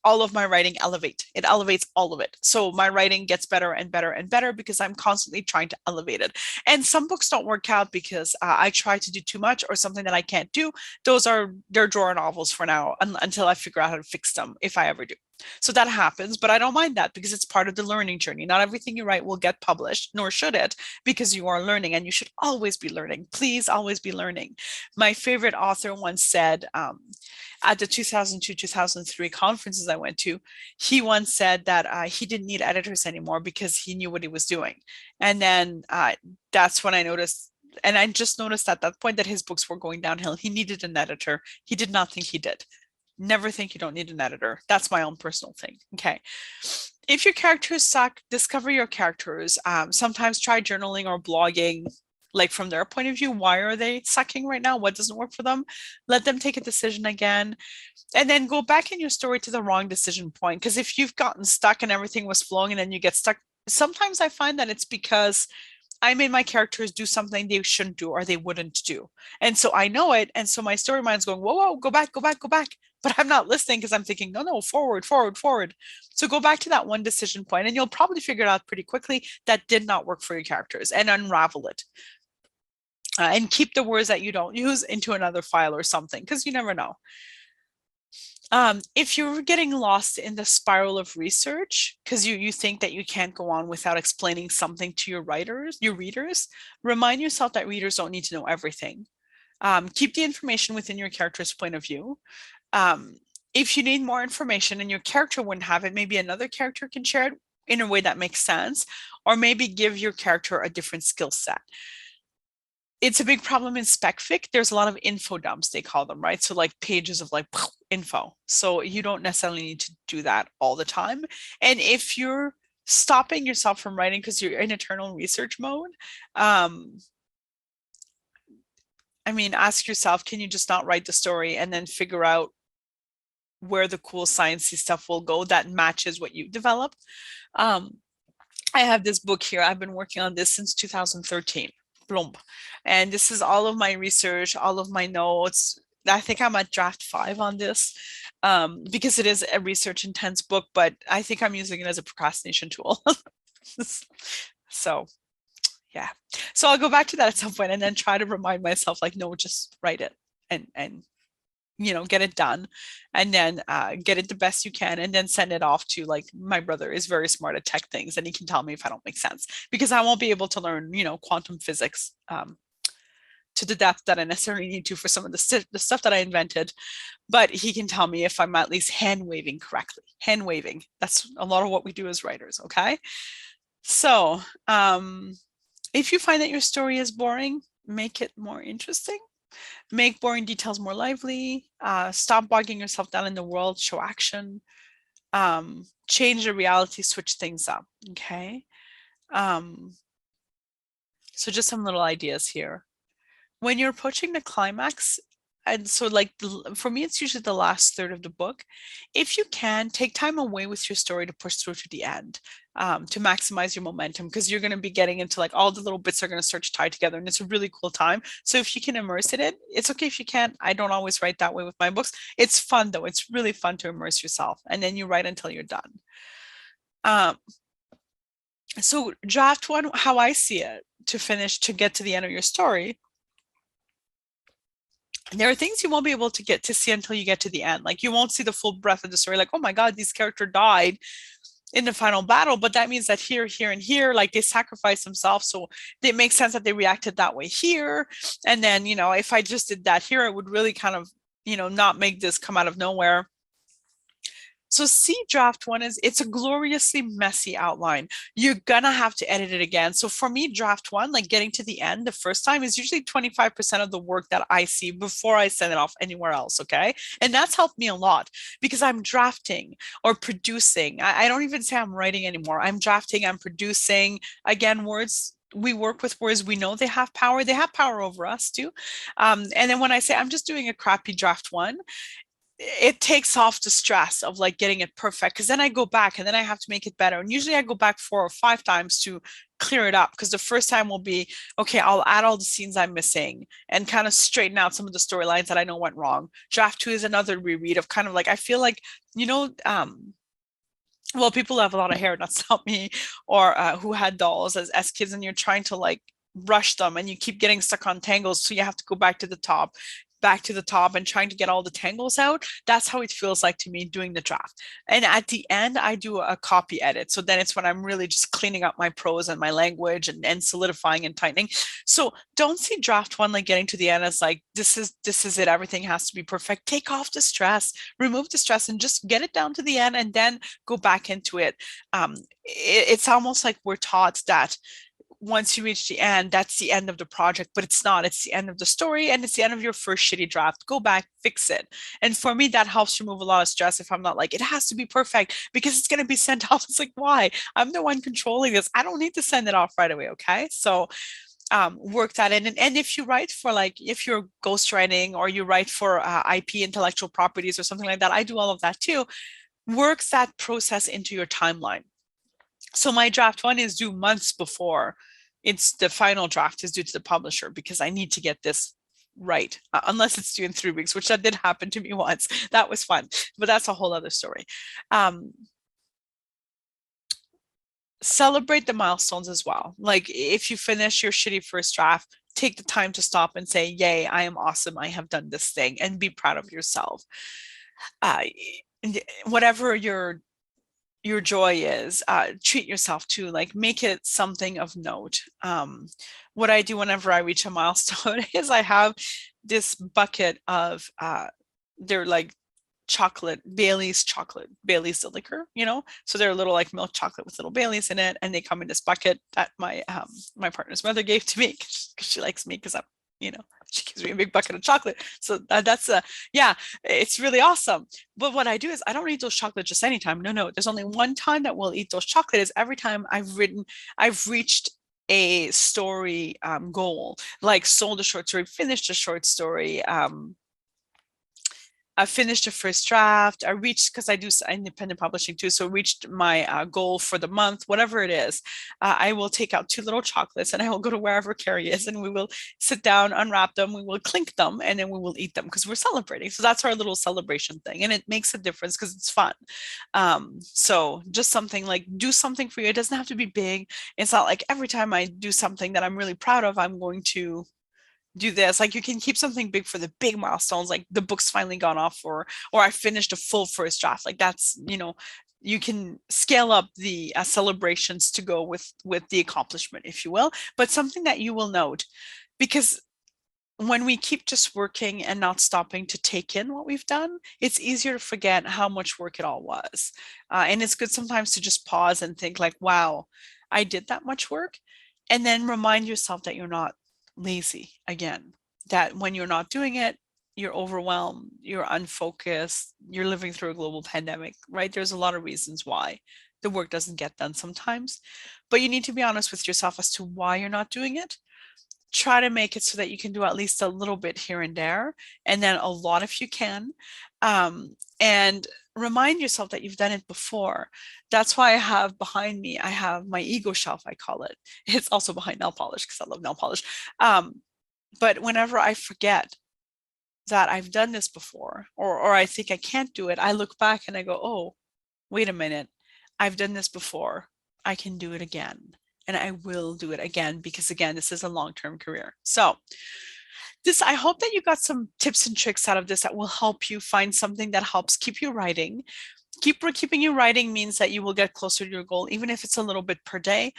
all of my writing elevate. It elevates all of it. So my writing gets better and better and better because I'm constantly trying to elevate it. And some books don't work out because I try to do too much or something that I can't do. They're drawer novels for now until I figure out how to fix them, if I ever do. So that happens, but I don't mind that because it's part of the learning journey. Not everything you write will get published, nor should it, because you are learning, and you should always be learning. Please always be learning. My favorite author once said, at the 2002-2003 conferences I went to, he once said that he didn't need editors anymore because he knew what he was doing. And then that's when I noticed, and I just noticed at that point that his books were going downhill. He needed an editor. He did not think he did. Never think you don't need an editor. That's my own personal thing. Okay. If your characters suck, discover your characters. Sometimes try journaling or blogging, like from their point of view. Why are they sucking right now? What doesn't work for them? Let them take a decision again. And then go back in your story to the wrong decision point. Because if you've gotten stuck and everything was flowing and then you get stuck, sometimes I find that it's because I made my characters do something they shouldn't do or they wouldn't do. And so I know it. And so my story mind's going, whoa, whoa, go back, go back, go back. But I'm not listening because I'm thinking, no, no, forward, forward, forward. So go back to that one decision point and you'll probably figure it out pretty quickly that did not work for your characters, and unravel it. And keep the words that you don't use into another file or something, because you never know. If you're getting lost in the spiral of research because you think that you can't go on without explaining something to your readers, remind yourself that readers don't need to know everything. Keep the information within your character's point of view. If you need more information and your character wouldn't have it, maybe another character can share it in a way that makes sense, or maybe give your character a different skill set. It's a big problem in spec fic. There's a lot of info dumps, they call them, right? So like pages of like info. So you don't necessarily need to do that all the time. And if you're stopping yourself from writing because you're in eternal research mode, I mean, ask yourself, can you just not write the story and then figure out where the cool sciencey stuff will go that matches what you developed? I have this book here. I've been working on this since 2013. Plump. And this is all of my research, all of my notes. I think I'm at draft 5 on this because it is a research intense book, but I think I'm using it as a procrastination tool. So yeah. So I'll go back to that at some point and then try to remind myself like, no, just write it and get it done, and then get it the best you can, and then send it off to, like, my brother is very smart at tech things and he can tell me if I don't make sense, because I won't be able to learn, quantum physics to the depth that I necessarily need to for some of the stuff that I invented. But he can tell me if I'm at least hand waving correctly. Hand waving. That's a lot of what we do as writers. Okay. So if you find that your story is boring, make it more interesting. Make boring details more lively. Stop bogging yourself down in the world. Show action. Change the reality. Switch things up. Okay. So just some little ideas here. When you're approaching the climax, and so like for me, it's usually the last third of the book. If you can, take time away with your story to push through to the end, to maximize your momentum, because you're going to be getting into like all the little bits are going to start to tie together, and it's a really cool time. So if you can immerse in it, it's okay if you can't. I don't always write that way with my books. It's fun though. It's really fun to immerse yourself, and then you write until you're done. So draft 1, how I see it, to get to the end of your story. There are things you won't be able to get to see until you get to the end. Like, you won't see the full breadth of the story. Like, oh my God, this character died in the final battle, but that means that here, here, and here, like, they sacrificed themselves. So it makes sense that they reacted that way here. And then, if I just did that here, it would really kind of, not make this come out of nowhere. So see draft one is it's a gloriously messy outline. You're gonna have to edit it again. So for me, draft one, like getting to the end the first time is usually 25% of the work that I see before I send it off anywhere else. Okay. And that's helped me a lot because I'm drafting or producing. I don't even say I'm writing anymore. I'm drafting, I'm producing. Again, words we work with words, we know they have power over us too. And then when I say I'm just doing a crappy draft one, it takes off the stress of like getting it perfect, because then I go back and then I have to make it better. And usually I go back 4 or 5 times to clear it up, because the first time will be, okay, I'll add all the scenes I'm missing and kind of straighten out some of the storylines that I know went wrong. Draft two is another reread of kind of like, I feel like, well, people who have a lot of hair, that's not me, or who had dolls as kids, and you're trying to like brush them and you keep getting stuck on tangles. So you have to go back to the top and trying to get all the tangles out. That's how it feels like to me doing the draft. And at the end, I do a copy edit. So then it's when I'm really just cleaning up my prose and my language and solidifying and tightening. So don't see draft one like getting to the end as like, this is it. Everything has to be perfect. Take off the stress, remove the stress, and just get it down to the end and then go back into it. It's almost like we're taught that once you reach the end, that's the end of the project, but it's not. It's the end of the story and it's the end of your first shitty draft. Go back, fix it. And for me, that helps remove a lot of stress if I'm not like, it has to be perfect because it's going to be sent off. It's like, why? I'm the one controlling this. I don't need to send it off right away. Okay. So work that in. And if you write for like, if you're ghostwriting or you write for IP, intellectual properties or something like that, I do all of that too. Work that process into your timeline. So my draft one is due months before it's the final draft is due to the publisher, because I need to get this right, unless it's due in 3 weeks, which that did happen to me once. That was fun, but that's a whole other story. Celebrate the milestones as well. Like if you finish your shitty first draft, take the time to stop and say, yay, I am awesome. I have done this thing, and be proud of yourself. Uh, whatever your joy is, treat yourself too, like make it something of note. What I do whenever I reach a milestone is I have this bucket of they're like Bailey's chocolate, Bailey's the liquor, so they're a little like milk chocolate with little Bailey's in it, and they come in this bucket that my partner's mother gave to me because she likes me, because I'm you know she gives me a big bucket of chocolate. So that's yeah, it's really awesome. But what I do is I don't eat those chocolates just anytime. No, there's only one time that we'll eat those chocolates, every time I've reached a story goal, like sold a short story, finished a short story, I finished the first draft. I reached, because I do independent publishing too, so reached my goal for the month, whatever it is. I will take out 2 little chocolates and I will go to wherever Carrie is, and we will sit down, unwrap them, we will clink them, and then we will eat them because we're celebrating. So that's our little celebration thing, and it makes a difference because it's fun. So just something like, do something for you. It doesn't have to be big. It's not like every time I do something that I'm really proud of, I'm going to do this. Like you can keep something big for the big milestones, like the book's finally gone off, or I finished a full first draft. Like that's, you can scale up the celebrations to go with the accomplishment, if you will, but something that you will note, because when we keep just working and not stopping to take in what we've done, it's easier to forget how much work it all was. And it's good sometimes to just pause and think like, wow, I did that much work. And then remind yourself that you're not lazy again, that when you're not doing it, you're overwhelmed, you're unfocused, you're living through a global pandemic, right? There's a lot of reasons why the work doesn't get done sometimes, but you need to be honest with yourself as to why you're not doing it. Try to make it so that you can do at least a little bit here and there, and then a lot if you can. And remind yourself that you've done it before. That's why I have behind me, I have my ego shelf, I call it. It's also behind nail polish because I love nail polish. But whenever I forget that I've done this before, or I think I can't do it, I look back and I go, oh, wait a minute, I've done this before. I can do it again. And I will do it again, because again, this is a long-term career. So I hope that you got some tips and tricks out of this that will help you find something that helps keep you writing. Keeping you writing means that you will get closer to your goal, even if it's a little bit per day.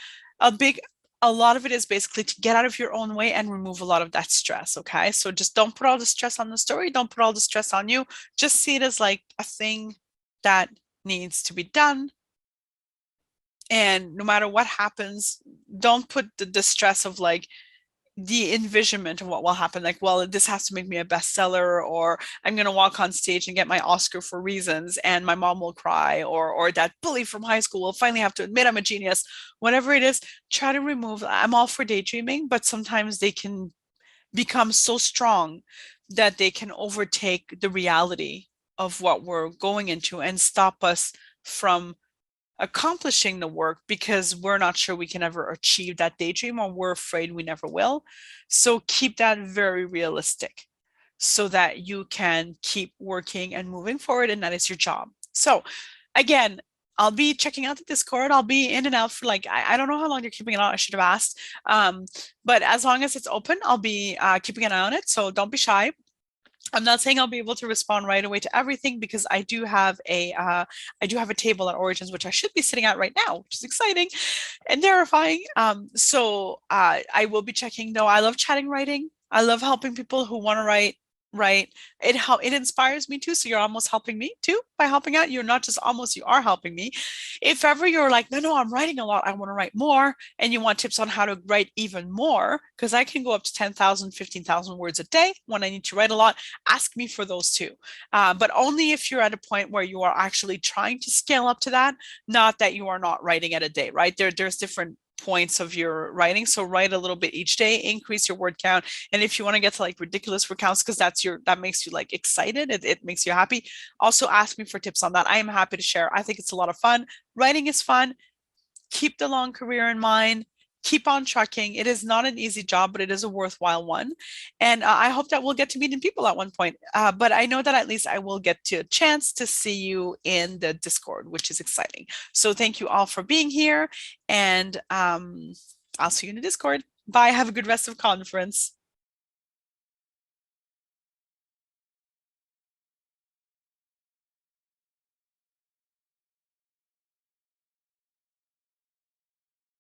A lot of it is basically to get out of your own way and remove a lot of that stress. Okay. So just don't put all the stress on the story. Don't put all the stress on you. Just see it as like a thing that needs to be done. And no matter what happens, don't put the stress of like the envisionment of what will happen. Like, well, this has to make me a bestseller, or I'm going to walk on stage and get my Oscar for Reasons, and my mom will cry, or that bully from high school will finally have to admit I'm a genius. Whatever it is, try to remove. I'm all for daydreaming, but sometimes they can become so strong that they can overtake the reality of what we're going into and stop us from accomplishing the work because we're not sure we can ever achieve that daydream, or we're afraid we never will. So keep that very realistic so that you can keep working and moving forward, and that is your job. So again, I'll be checking out the Discord. I'll be in and out for like, I don't know how long you're keeping it on. I should have asked. But as long as it's open, I'll be keeping an eye on it. So don't be shy. I'm not saying I'll be able to respond right away to everything because I do have a table at Origins which I should be sitting at right now, which is exciting and terrifying. So I will be checking though. I love chatting writing. I love helping people who want to write. It inspires me too. So you're almost helping me too by helping out. You're not just almost, you are helping me. If ever you're like, no, I'm writing a lot, I want to write more, and you want tips on how to write even more, because I can go up to 10,000, 15,000 words a day when I need to write a lot, ask me for those too. But only if you're at a point where you are actually trying to scale up to that, not that you are not writing at a day, right? There's different points of your writing. So write a little bit each day, increase your word count. And if you want to get to like ridiculous recounts, because that makes you like excited, it makes you happy. Also ask me for tips on that. I am happy to share. I think it's a lot of fun. Writing is fun. Keep the long career in mind. Keep on trucking. It is not an easy job, but it is a worthwhile one. And I hope that we'll get to meeting people at one point. But I know that at least I will get to a chance to see you in the Discord, which is exciting. So thank you all for being here. And I'll see you in the Discord. Bye. Have a good rest of conference.